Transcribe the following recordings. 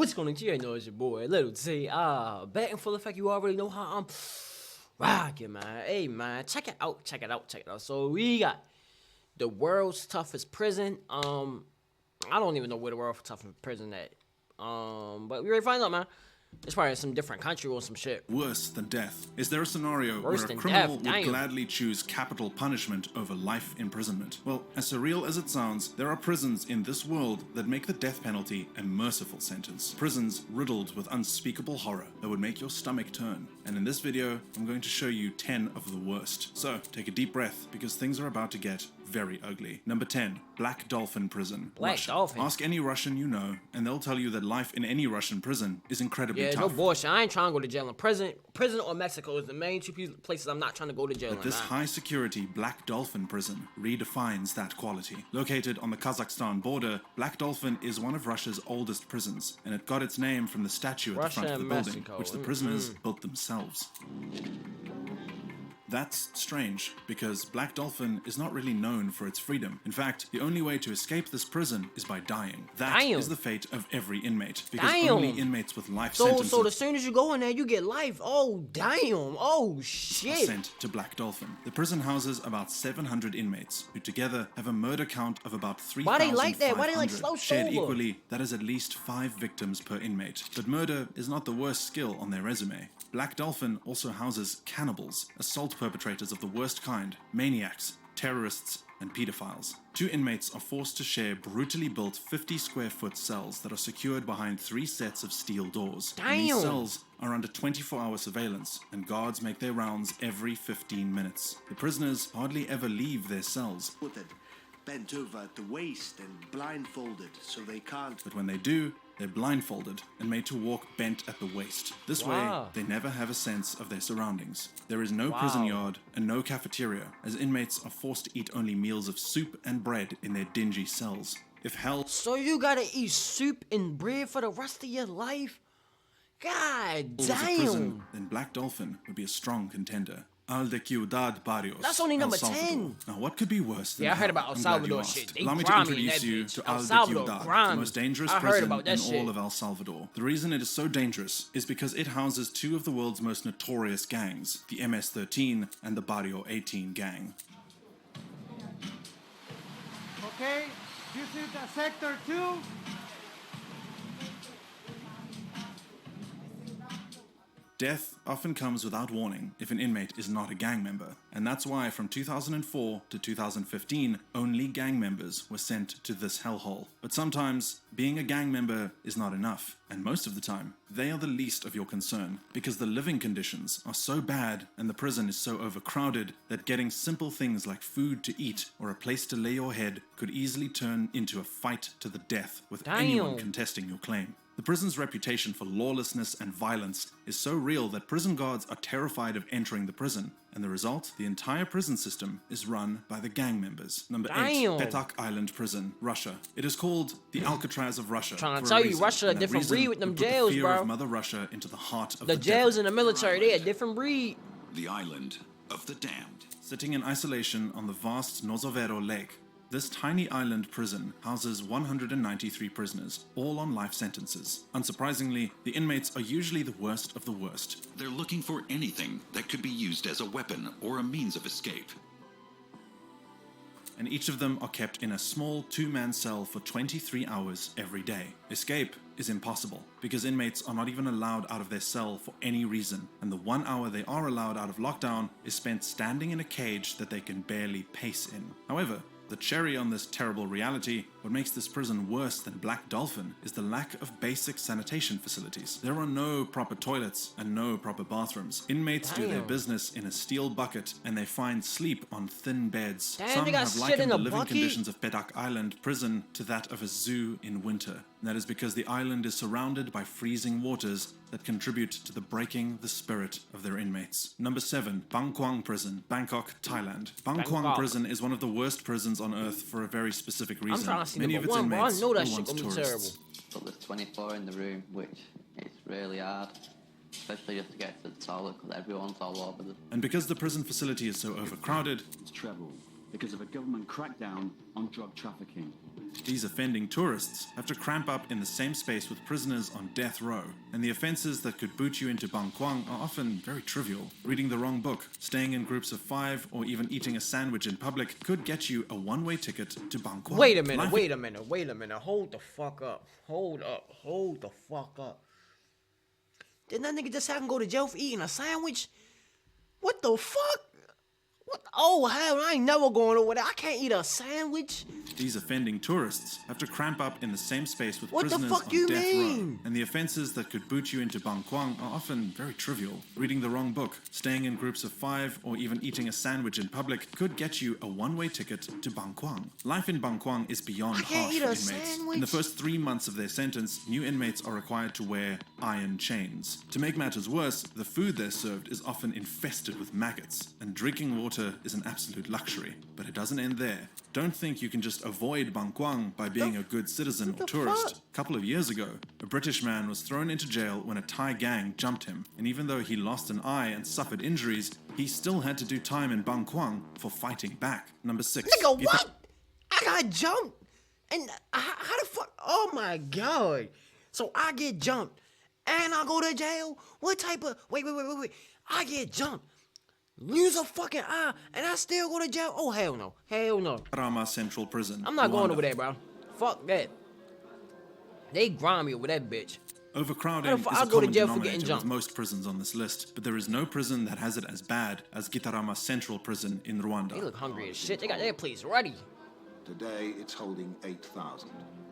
What's going on? You ain't know it's your boy, Little T. Back in full effect. You already know how I'm rocking, man. Hey, man, check it out. So we got the world's toughest prison. I don't even know where the world's toughest prison at. But we already find out, man. It's probably some different country or some shit. Worse than death. Is there a scenario where a criminal would gladly choose capital punishment over life imprisonment? Well, as surreal as it sounds, there are prisons in this world that make the death penalty a merciful sentence. Prisons riddled with unspeakable horror that would make your stomach turn. And in this video, I'm going to show you 10 of the worst. So, take a deep breath, because things are about to get very ugly. Number 10, Black Dolphin Prison, Russia. Dolphin? Ask any Russian you know, and they'll tell you that life in any Russian prison is incredibly tough. No bullshit. I ain't trying to go to jail. In prison or Mexico is the main two places I'm not trying to go to jail. But this high-security Black Dolphin Prison redefines that quality. Located on the Kazakhstan border, Black Dolphin is one of Russia's oldest prisons, and it got its name from the statue at the front of the building, which the prisoners built themselves. That's strange, because Black Dolphin is not really known for its freedom. In fact, the only way to escape this prison is by dying. That is the fate of every inmate, because only inmates with life sentences... So as soon as you go in there, you get life. Oh, damn. Oh, shit. ...are sent to Black Dolphin. The prison houses about 700 inmates, who together have a murder count of about 3,500. Why they like that? Why they like slow Shared equally, that is at least 5 victims per inmate. But murder is not the worst skill on their resume. Black Dolphin also houses cannibals, assault perpetrators of the worst kind, maniacs, terrorists, and pedophiles. 2 inmates are forced to share brutally built 50-square-foot cells that are secured behind 3 sets of steel doors. Damn. And these cells are under 24-hour surveillance, and guards make their rounds every 15 minutes. The prisoners hardly ever leave their cells. Bent over at the waist and blindfolded so they can't. But when they do, they're blindfolded and made to walk bent at the waist. This way, they never have a sense of their surroundings. There is no prison yard and no cafeteria, as inmates are forced to eat only meals of soup and bread in their dingy cells. So you gotta eat soup and bread for the rest of your life? God damn! Prison, then Black Dolphin would be a strong contender. Al de Ciudad Barrios. That's only number 10. Now, what could be worse than I heard about El Salvador shit. Allow me to introduce you to Al de Ciudad, the most dangerous prison in all of El Salvador. The reason it is so dangerous is because it houses 2 of the world's most notorious gangs, the MS-13 and the Barrio 18 gang. Okay, this is the Sector 2. Death often comes without warning if an inmate is not a gang member, and that's why from 2004 to 2015, only gang members were sent to this hellhole. But sometimes, being a gang member is not enough, and most of the time, they are the least of your concern, because the living conditions are so bad and the prison is so overcrowded that getting simple things like food to eat or a place to lay your head could easily turn into a fight to the death with anyone contesting your claim. The prison's reputation for lawlessness and violence is so real that prison guards are terrified of entering the prison, and the result, the entire prison system is run by the gang members. Number 8, Bak Island Prison, Russia. It is called the Alcatraz of Russia. Trying to tell you, Russia a different breed with them jails, the fear bro. Of Mother Russia into the heart of the jails in the military, they're a different breed. The island of the damned. Sitting in isolation on the vast Nozovero Lake, this tiny island prison houses 193 prisoners, all on life sentences. Unsurprisingly, the inmates are usually the worst of the worst. They're looking for anything that could be used as a weapon or a means of escape. And each of them are kept in a small 2-man cell for 23 hours every day. Escape is impossible, because inmates are not even allowed out of their cell for any reason, and the 1 hour they are allowed out of lockdown is spent standing in a cage that they can barely pace in. However, the cherry on this terrible reality, what makes this prison worse than Black Dolphin, is the lack of basic sanitation facilities. There are no proper toilets and no proper bathrooms. Inmates do their business in a steel bucket, and they find sleep on thin beds. Some have likened the living conditions of Bak Island Prison to that of a zoo in winter. And that is because the island is surrounded by freezing waters that contribute to the breaking the spirit of their inmates. Number 7, Bangkok Prison, Bangkok, Thailand. Bangkok Prison is one of the worst prisons on earth for a very specific reason. Many of its inmates are once tourists. But there's 24 in the room, which is really hard. Especially just to get to the toilet, because everyone's all over them. And because the prison facility is so overcrowded, travel because of a government crackdown on drug trafficking. These offending tourists have to cramp up in the same space with prisoners on death row, and the offences that could boot you into Bangkok are often very trivial. Reading the wrong book, staying in groups of 5, or even eating a sandwich in public could get you a one-way ticket to Bangkok. Wait a minute, wait a minute. Hold the fuck up. Hold the fuck up. Didn't that nigga just have him go to jail for eating a sandwich? What the fuck? What? Oh, hell, I ain't never going over there. I can't eat a sandwich. These offending tourists have to cramp up in the same space with What the prisoners fuck on you death mean? row, and the offences that could boot you into Bangkok are often very trivial. Reading the wrong book, staying in groups of 5, or even eating a sandwich in public could get you a one-way ticket to Bangkok. Life in Bangkok is beyond I can't harsh eat for a inmates. sandwich. In the first 3 months of their sentence, new inmates are required to wear iron chains. To make matters worse, the food they're served is often infested with maggots, and drinking water is an absolute luxury. But it doesn't end there. Don't think you can just avoid Bangkok by being a good citizen or tourist. A couple of years ago, a British man was thrown into jail when a Thai gang jumped him, and even though he lost an eye and suffered injuries, he still had to do time in Bangkok for fighting back. Number 6. Nigga, what? I got jumped? And how the fuck? Oh my god. So I get jumped and I go to jail? What type of... Wait. I get jumped. Lose a fucking eye, and I still go to jail? Oh, hell no. Hell no. Gitarama Central Prison. I'm not going Rwanda. over there, bro. Fuck that. They grimy over that bitch. Overcrowding How is the a fuck I go to common jail for getting denominator with jumped? most prisons on this list, but there is no prison that has it as bad as Gitarama Central Prison in They Rwanda. look hungry as shit. They got their place ready. Today, it's holding 8,000.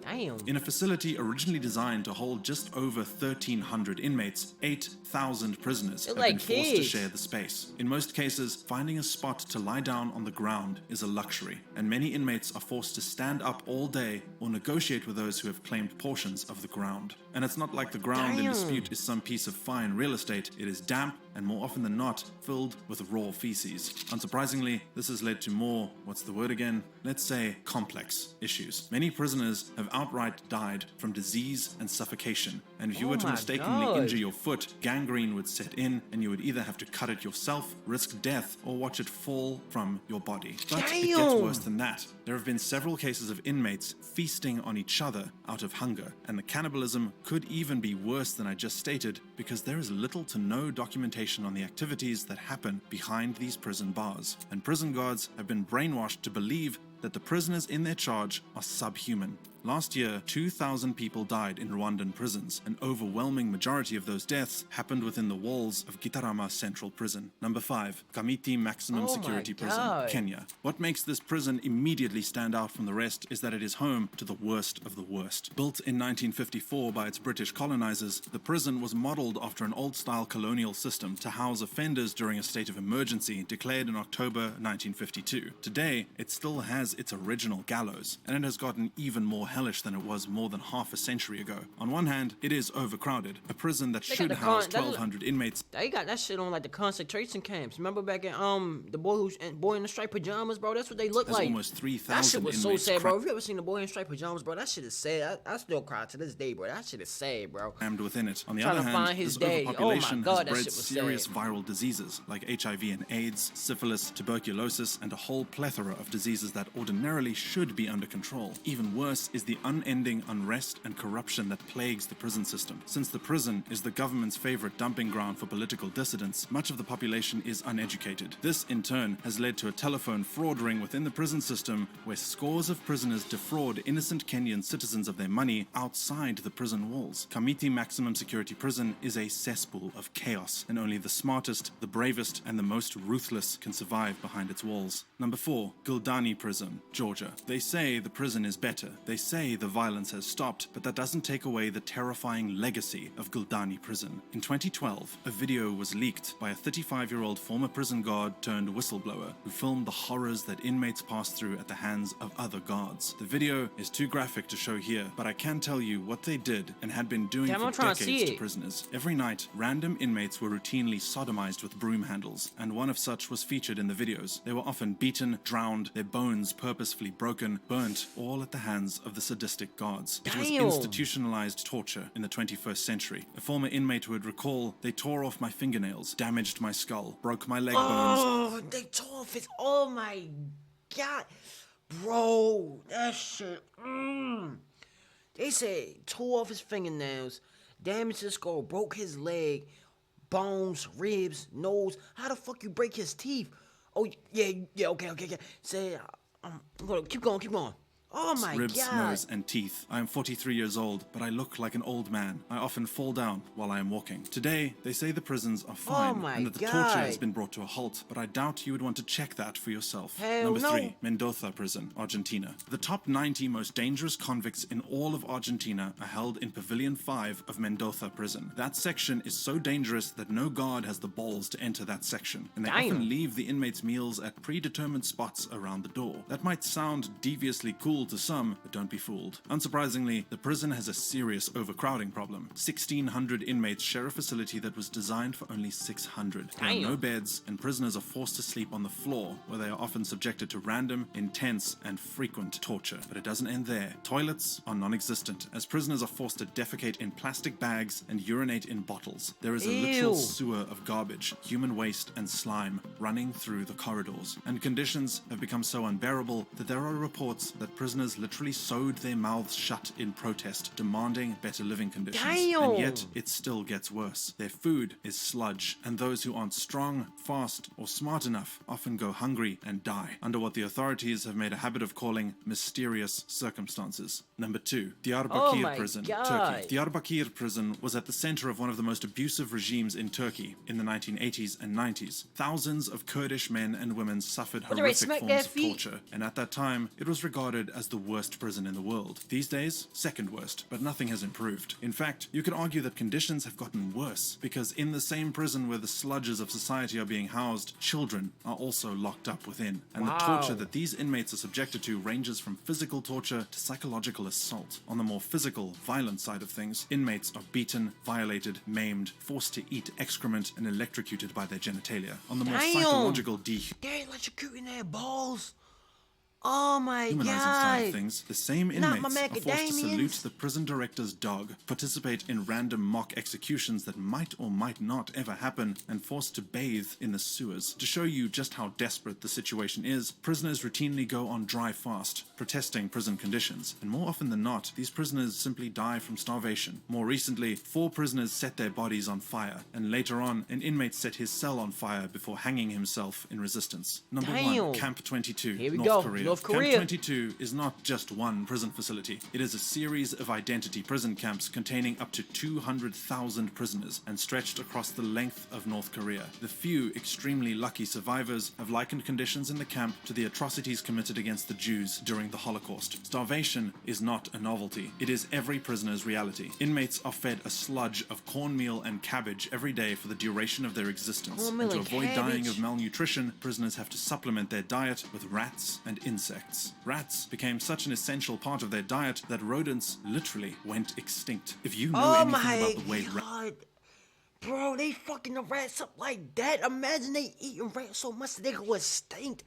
Damn. In a facility originally designed to hold just over 1,300 inmates, 8,000 prisoners They're have like been forced to kids. share the space. In most cases, finding a spot to lie down on the ground is a luxury, and many inmates are forced to stand up all day or negotiate with those who have claimed portions of the ground. And it's not like the ground in Damn. dispute is some piece of fine real estate. It is damp and more often than not filled with raw feces. Unsurprisingly, this has led to more, what's the word again? Let's say complex issues. Many prisoners have outright died from disease and suffocation, and if you Oh were to my mistakenly God. injure your foot, gangrene would set in and you would either have to cut it yourself, risk death, or watch it fall from your body. But it gets Damn. worse than that. There have been several cases of inmates feasting on each other out of hunger, and the cannibalism could even be worse than I just stated because there is little to no documentation on the activities that happen behind these prison bars. And prison guards have been brainwashed to believe that the prisoners in their charge are subhuman. Last year, 2,000 people died in Rwandan prisons. An overwhelming majority of those deaths happened within the walls of Gitarama Central Prison. Number 5, Kamiti Maximum Oh my Security Prison, God. Kenya. What makes this prison immediately stand out from the rest is that it is home to the worst of the worst. Built in 1954 by its British colonizers, the prison was modeled after an old-style colonial system to house offenders during a state of emergency declared in October 1952. Today, it still has its original gallows, and it has gotten even more hellish than it was more than half a century ago. On one hand, it is overcrowded, a prison that They got should the house that look- 1,200 inmates. They got that shit on like the concentration camps. Remember back in the boy in the striped pajamas, bro? That's what they look There's like. almost That 3,000 shit was so inmates sad, bro. If you ever seen the boy in striped pajamas, bro, that shit is sad. I still cry to this day, bro. That shit is sad, bro. Crammed within it. On the Trying other to hand, find his this daddy. Oh my overpopulation God, has that bred shit was serious sad. viral diseases like HIV and AIDS, syphilis, tuberculosis, and a whole plethora of diseases that ordinarily should be under control. Even worse is the unending unrest and corruption that plagues the prison system. Since the prison is the government's favorite dumping ground for political dissidents, much of the population is uneducated. This, in turn, has led to a telephone fraud ring within the prison system where scores of prisoners defraud innocent Kenyan citizens of their money outside the prison walls. Kamiti Maximum Security Prison is a cesspool of chaos, and only the smartest, the bravest, and the most ruthless can survive behind its walls. Number 4, Gani Prison, Georgia. They say the prison is better. They say the violence has stopped, but that doesn't take away the terrifying legacy of Gani Prison. In 2012, a video was leaked by a 35-year-old former prison guard turned whistleblower who filmed the horrors that inmates pass through at the hands of other guards. The video is too graphic to show here, but I can tell you what they did and had been doing Damn, I'm for trying to decades see to it. prisoners. Every night, random inmates were routinely sodomized with broom handles, and one of such was featured in the videos. They were often beaten, drowned, their bones purposefully broken, burnt, all at the hands of the sadistic guards. It was Damn. institutionalized torture in the 21st century. A former inmate would recall, "They tore off my fingernails, damaged my skull, broke my leg bones, Oh, they tore off his. Oh my God. Bro, that shit. They said tore off his fingernails, damaged his skull, broke his leg, bones, ribs, nose. How the fuck you break his teeth? Oh, yeah, okay. Say, I'm gonna keep going. Oh my ribs, God. nose, and teeth. I am 43 years old, but I look like an old man. I often fall down while I am walking. Today, they say the prisons are fine my and that the God. torture has been brought to a halt, but I doubt you would want to check that for yourself. Hell Number no. 3, Mendoza Prison, Argentina. The top 90 most dangerous convicts in all of Argentina are held in Pavilion 5 of Mendoza Prison. That section is so dangerous that no guard has the balls to enter that section, and they Damn. often leave the inmates' meals at predetermined spots around the door. That might sound deviously cool to some, but don't be fooled. Unsurprisingly, the prison has a serious overcrowding problem. 1,600 inmates share a facility that was designed for only 600. There are Damn. no beds, and prisoners are forced to sleep on the floor, where they are often subjected to random, intense, and frequent torture. But it doesn't end there. Toilets are non-existent, as prisoners are forced to defecate in plastic bags and urinate in bottles. There is a literal Ew. sewer of garbage, human waste, and slime running through the corridors. And conditions have become so unbearable that there are reports that prisoners literally sewed their mouths shut in protest, demanding better living conditions. Damn. And yet, it still gets worse. Their food is sludge, and those who aren't strong, fast, or smart enough often go hungry and die, under what the authorities have made a habit of calling mysterious circumstances. Number 2, Diyarbakir my Prison, God. Turkey. Diyarbakir Prison was at the center of one of the most abusive regimes in Turkey in the 1980s and 90s. Thousands of Kurdish men and women suffered they horrific smack forms their of feet? torture, and at that time, it was regarded as the worst prison in the world. These days, second worst, but nothing has improved. In fact, you could argue that conditions have gotten worse, because in the same prison where the sludges of society are being housed, children are also locked up within. And Wow. the torture that these inmates are subjected to ranges from physical torture to psychological assault. On the more physical, violent side of things, inmates are beaten, violated, maimed, forced to eat excrement, and electrocuted by their genitalia. On the more Damn. psychological, They're electrocuting their balls. Oh my humanizing God. side of things, the same Not my inmates are forced to salute macadamians. the prison director's dog, participate in random mock executions that might or might not ever happen, and forced to bathe in the sewers. To show you just how desperate the situation is, prisoners routinely go on dry fast, protesting prison conditions, and more often than not, these prisoners simply die from starvation. More recently, 4 prisoners set their bodies on fire, and later on, an inmate set his cell on fire before hanging himself in resistance. Number Damn. 1, Camp 22, Here we North go, Korea. North Korea. Camp 22 is not just one prison facility. It is a series of identity prison camps containing up to 200,000 prisoners and stretched across the length of North Korea. The few extremely lucky survivors have likened conditions in the camp to the atrocities committed against the Jews during the Holocaust. Starvation is not a novelty. It is every prisoner's reality. Inmates are fed a sludge of cornmeal and cabbage every day for the duration of their existence. Cornmeal And to and avoid dying cabbage? of malnutrition, prisoners have to supplement their diet with rats and insects. Rats became such an essential part of their diet that rodents literally went extinct. If you know Oh anything my about the way God. Bro, they fucking the rats up like that. Imagine they eating rats so much that they go extinct.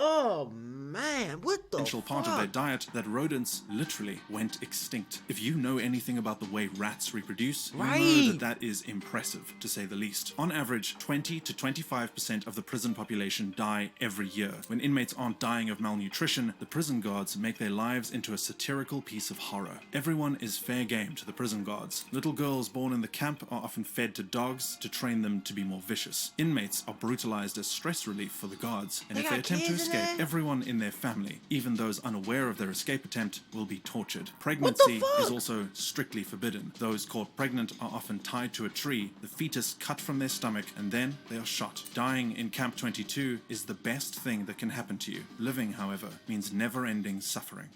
Oh man, what the essential fuck? part of their diet that rodents literally went extinct. If you know anything about the way rats reproduce, you know Right. that is impressive, to say the least. On average, 20 to 25% of the prison population die every year. When inmates aren't dying of malnutrition, the prison guards make their lives into a satirical piece of horror. Everyone is fair game to the prison guards. Little girls born in the camp are often fed to dogs to train them to be more vicious. Inmates are brutalized as stress relief for the guards, and They if they got attempt to kids in escape, there? everyone in their family, even those unaware of their escape attempt, will be tortured. Pregnancy fuck? is also strictly forbidden. Those caught pregnant are often tied to a tree, the fetus cut from their stomach, and then they are shot. Dying in Camp 22 is the best thing that can happen to you. Living, however, means never-ending suffering.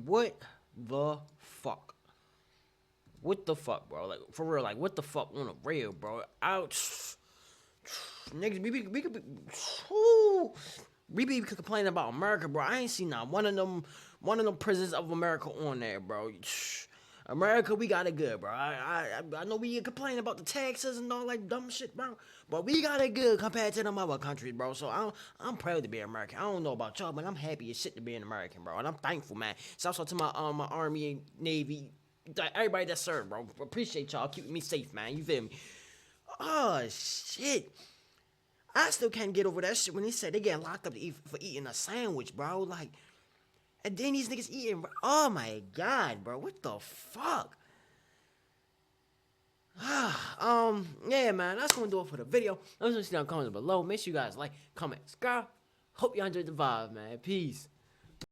What the fuck? What the fuck, bro? Like, for real, like, what the fuck on the real, bro? Ouch. Niggas, we be complaining about America, bro. I ain't seen not one of them prisons of America on there, bro. America, we got it good, bro. I know we complain about the taxes and all that dumb shit, bro. But we got it good compared to them other countries, bro. So I'm proud to be American. I don't know about y'all, but I'm happy as shit to be an American, bro. And I'm thankful, man. Shouts out to my my Army and Navy, everybody that served, bro. Appreciate y'all keeping me safe, man. You feel me? Oh shit. I still can't get over that shit when he said they getting locked up to eat, for eating a sandwich, bro. Like, and then these niggas eating, bro. Oh my God, bro. What the fuck? Yeah, man. That's gonna do it for the video. Let me know in the comments below. Make sure you guys like, comment, subscribe. Hope y'all enjoyed the vibe, man. Peace.